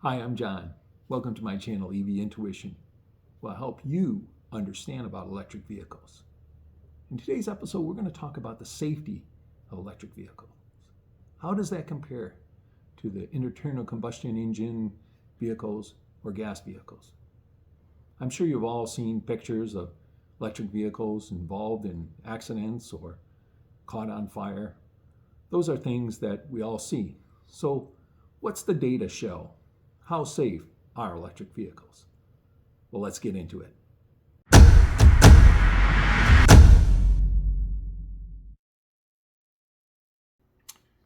Hi, I'm John. Welcome to my channel, EV Intuition. Will help you understand about electric vehicles. In today's episode, we're going to talk about the safety of electric vehicles. How does that compare to the internal combustion engine vehicles or gas vehicles? I'm sure you've all seen pictures of electric vehicles involved in accidents or caught on fire. Those are things that we all see. So, what's the data show? How safe are electric vehicles? Well, let's get into it.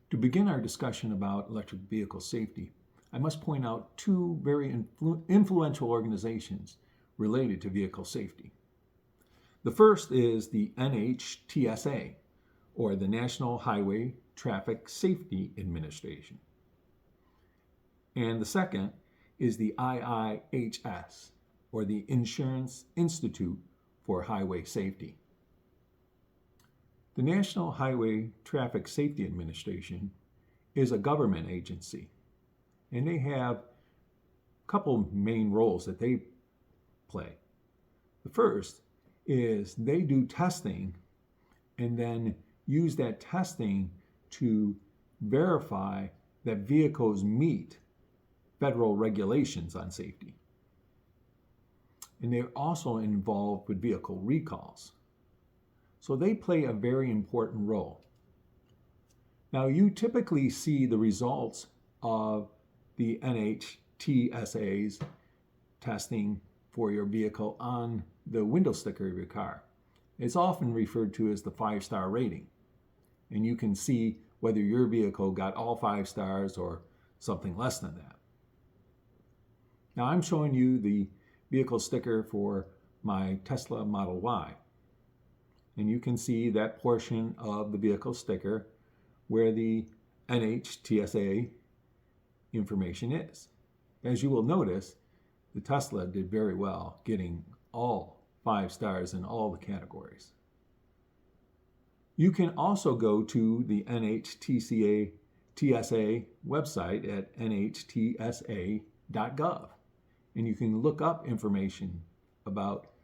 To begin our discussion about electric vehicle safety, I must point out two very influential organizations related to vehicle safety. The first is the NHTSA, or the National Highway Traffic Safety Administration. And the second is the IIHS, or the Insurance Institute for Highway Safety. The National Highway Traffic Safety Administration is a government agency, and they have a couple main roles that they play. The first is they do testing and then use that testing to verify that vehicles meet federal regulations on safety. And they're also involved with vehicle recalls. So they play a very important role. Now, you typically see the results of the NHTSA's testing for your vehicle on the window sticker of your car. It's often referred to as the 5-star rating. And you can see whether your vehicle got all 5 stars or something less than that. Now I'm showing you the vehicle sticker for my Tesla Model Y. And you can see that portion of the vehicle sticker where the NHTSA information is. As you will notice, the Tesla did very well, getting all 5 stars in all the categories. You can also go to the NHTSA website at nhtsa.gov. And you can look up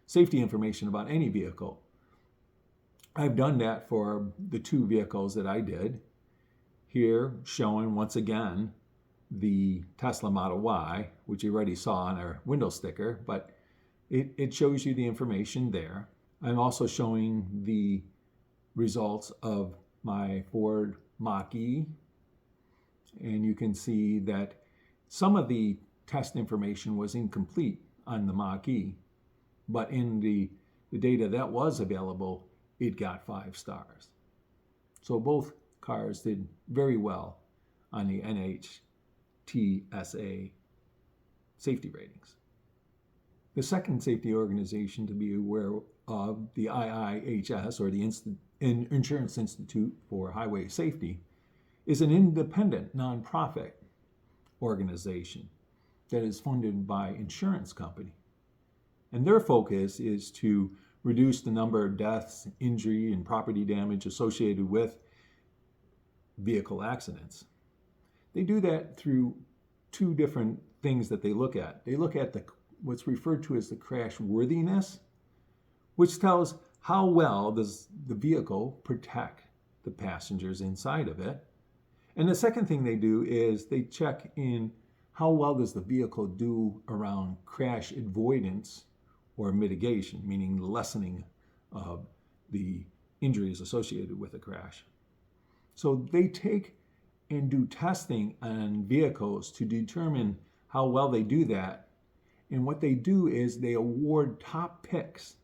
safety information about any vehicle. I've done that for the 2 vehicles that I did. Here, showing once again the Tesla Model Y, which you already saw on our window sticker, but it shows you the information there. I'm also showing the results of my Ford Mach-E, and you can see that some of the test information was incomplete on the Mach-E, but in the data that was available, it got 5 stars. So both cars did very well on the NHTSA safety ratings. The second safety organization to be aware of, the IIHS, or the Insurance Institute for Highway Safety, is an independent nonprofit organization that is funded by insurance company. And their focus is to reduce the number of deaths, injury, and property damage associated with vehicle accidents. They do that through 2 different things that they look at. They look at what's referred to as the crash worthiness, which tells how well does the vehicle protect the passengers inside of it. And the second thing they do is they check in how well does the vehicle do around crash avoidance or mitigation, meaning the lessening of the injuries associated with a crash. So they take and do testing on vehicles to determine how well they do that. And what they do is they award top picks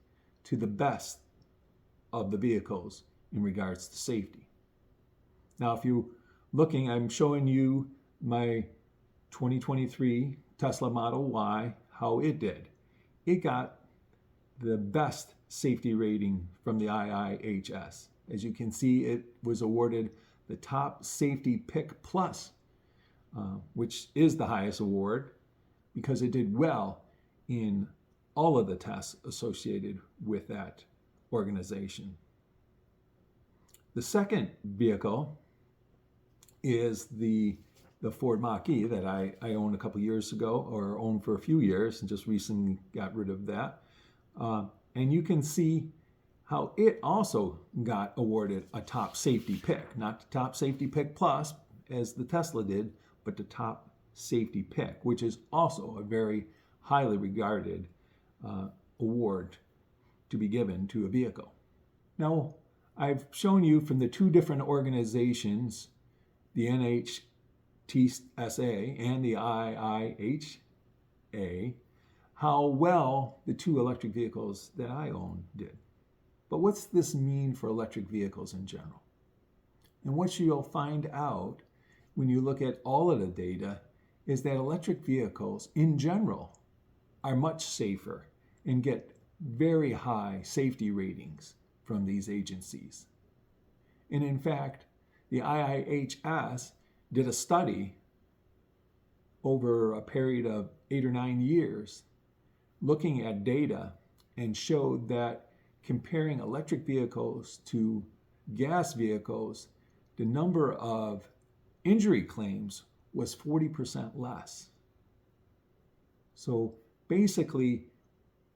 to the best of the vehicles in regards to safety. Now, if you're looking, I'm showing you my 2023 Tesla Model Y, how it did. It got the best safety rating from the IIHS. As you can see, it was awarded the top safety pick plus, which is the highest award because it did well in all of the tests associated with that organization. The second vehicle is the the Ford Mach-E that I owned a couple years ago, or owned for a few years, and just recently got rid of that. And you can see how it also got awarded a top safety pick, not the top safety pick plus as the Tesla did, but the top safety pick, which is also a very highly regarded award to be given to a vehicle. Now, I've shown you from the two different organizations, the NHTSA and the IIHS, how well the two electric vehicles that I own did. But what's this mean for electric vehicles in general? And what you'll find out when you look at all of the data is that electric vehicles in general are much safer and get very high safety ratings from these agencies. And in fact, the IIHS did a study over a period of 8 or 9 years looking at data and showed that comparing electric vehicles to gas vehicles, the number of injury claims was 40% less. So basically,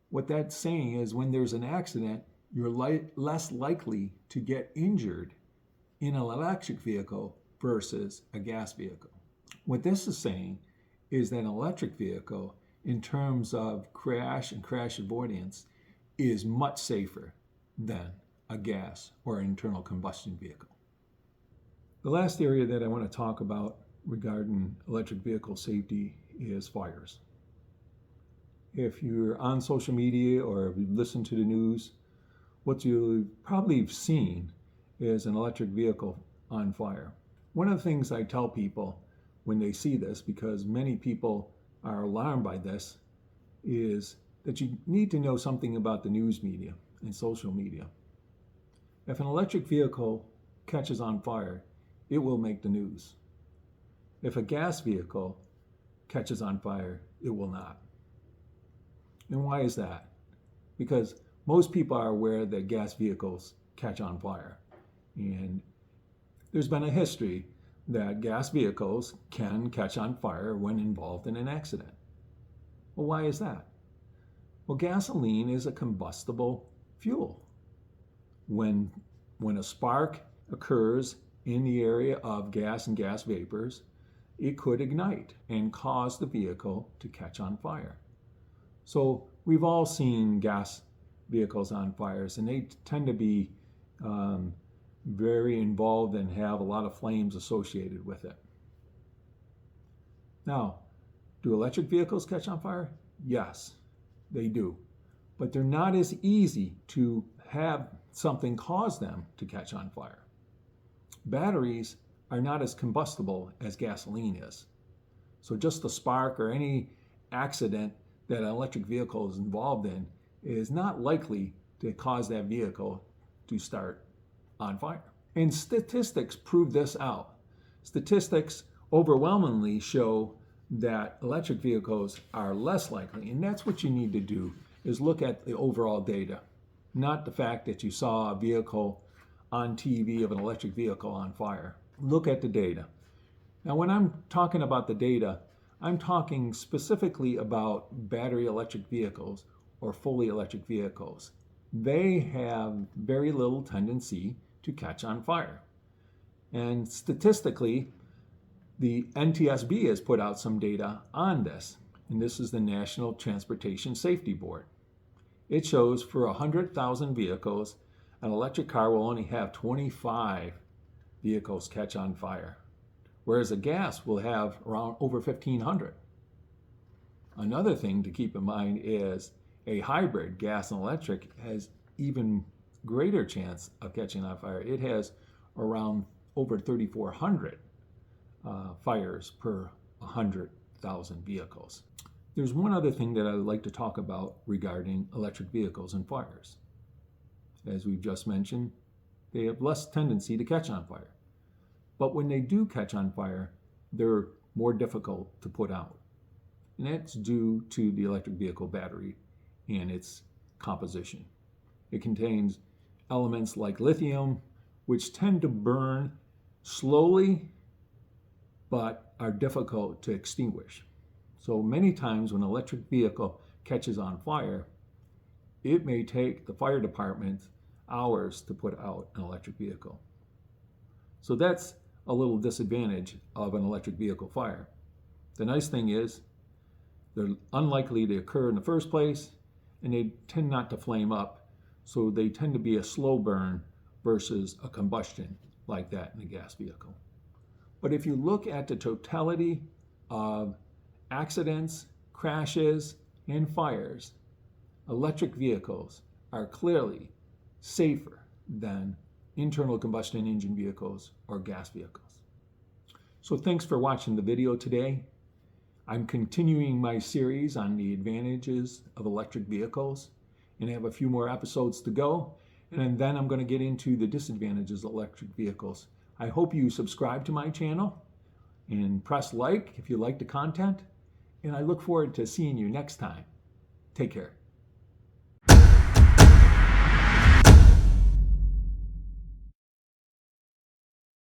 what that's saying is when there's an accident, you're less likely to get injured in an electric vehicle versus a gas vehicle. What this is saying is that an electric vehicle, in terms of crash and crash avoidance, is much safer than a gas or internal combustion vehicle. The last area that I want to talk about regarding electric vehicle safety is fires. If you're on social media or if you've listened to the news, what you've probably seen is an electric vehicle on fire. One of the things I tell people when they see this, because many people are alarmed by this, is that you need to know something about the news media and social media. If an electric vehicle catches on fire, it will make the news. If a gas vehicle catches on fire, it will not. And why is that? Because most people are aware that gas vehicles catch on fire. And there's been a history that gas vehicles can catch on fire when involved in an accident. Well, why is that? Well, gasoline is a combustible fuel. When a spark occurs in the area of gas and gas vapors, it could ignite and cause the vehicle to catch on fire. So we've all seen gas vehicles on fires, and they tend to be very involved and have a lot of flames associated with it. Now, do electric vehicles catch on fire? Yes, they do. But they're not as easy to have something cause them to catch on fire. Batteries are not as combustible as gasoline is. So just a spark or any accident that an electric vehicle is involved in is not likely to cause that vehicle to start on fire. And statistics prove this out. Statistics overwhelmingly show that electric vehicles are less likely, and that's what you need to do, is look at the overall data, not the fact that you saw a vehicle on TV of an electric vehicle on fire. Look at the data. Now, when I'm talking about the data, I'm talking specifically about battery electric vehicles or fully electric vehicles. They have very little tendency to catch on fire. And statistically, the NTSB has put out some data on this, and this is the National Transportation Safety Board. It shows for 100,000 vehicles, an electric car will only have 25 vehicles catch on fire, whereas a gas will have around over 1,500. Another thing to keep in mind is a hybrid, gas and electric, has even greater chance of catching on fire. It has around over 3,400 fires per 100,000 vehicles. There's one other thing that I'd like to talk about regarding electric vehicles and fires. As we've just mentioned, they have less tendency to catch on fire. But when they do catch on fire, they're more difficult to put out. And that's due to the electric vehicle battery and its composition. It contains elements like lithium, which tend to burn slowly but are difficult to extinguish. So many times when an electric vehicle catches on fire, it may take the fire department hours to put out an electric vehicle. So that's a little disadvantage of an electric vehicle fire. The nice thing is they're unlikely to occur in the first place, and they tend not to flame up, so they tend to be a slow burn versus a combustion like that in a gas vehicle. But if you look at the totality of accidents, crashes, and fires, electric vehicles are clearly safer than internal combustion engine vehicles or gas vehicles. So thanks for watching the video today. I'm continuing my series on the advantages of electric vehicles, and I have a few more episodes to go, and then I'm going to get into the disadvantages of electric vehicles. I hope you subscribe to my channel and press like if you like the content, and I look forward to seeing you next time. Take care.